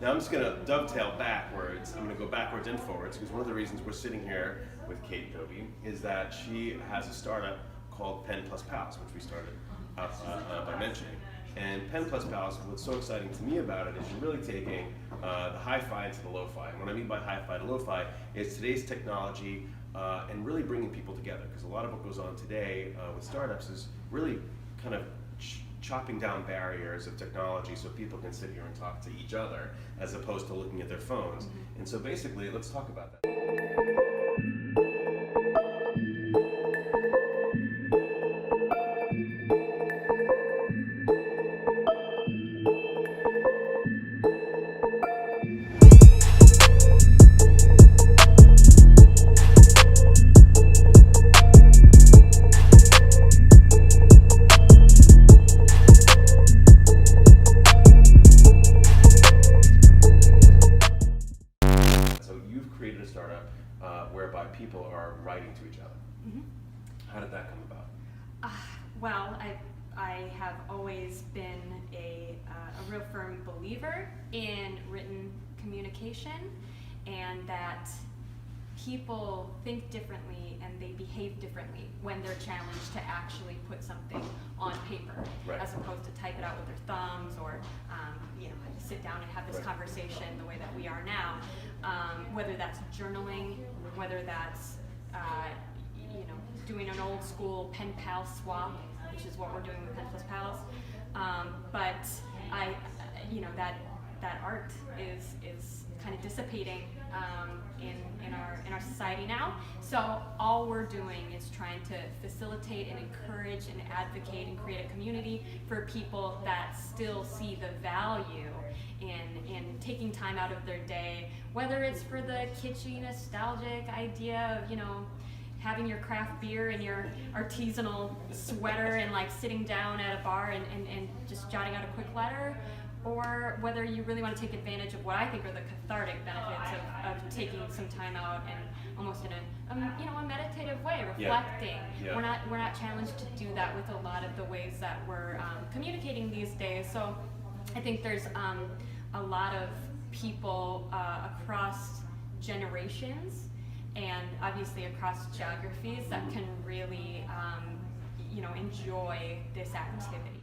Now I'm just going to dovetail backwards. I'm going to go backwards and forwards because one of the reasons we're sitting here with Kate Dobie is that she has a startup called Pen Plus Pals, which we started by mentioning. And Pen Plus Pals, what's so exciting to me about it is you're really taking the hi-fi into the lo-fi. And what I mean by hi-fi to lo-fi is today's technology and really bringing people together. Because a lot of what goes on today with startups is really kind of chopping down barriers of technology so people can sit here and talk to each other as opposed to looking at their phones. Mm-hmm. And so basically, let's talk about that. Created a startup whereby people are writing to each other. Mm-hmm. How did that come about? Well, I have always been a real firm believer in written communication, and that people think differently and they behave differently when they're challenged to actually put something on paper, right, as opposed to type it out with their thumbs or sit down and have this, right, conversation the way that we are now. Whether that's journaling, whether that's doing an old school pen pal swap, which is what we're doing with Pen Plus Pals. But that art is kind of dissipating in our society now. So all we're doing is trying to facilitate and encourage and advocate and create a community for people that still see the value in taking time out of their day, whether it's for the kitschy, nostalgic idea of having your craft beer and your artisanal sweater and like sitting down at a bar and just jotting out a quick letter, or whether you really want to take advantage of what I think are the cathartic benefits of taking some time out and almost in a meditative way, reflecting. Yeah. Yeah. We're not challenged to do that with a lot of the ways that we're communicating these days. So I think there's a lot of people across generations and obviously across geographies that can really enjoy this activity.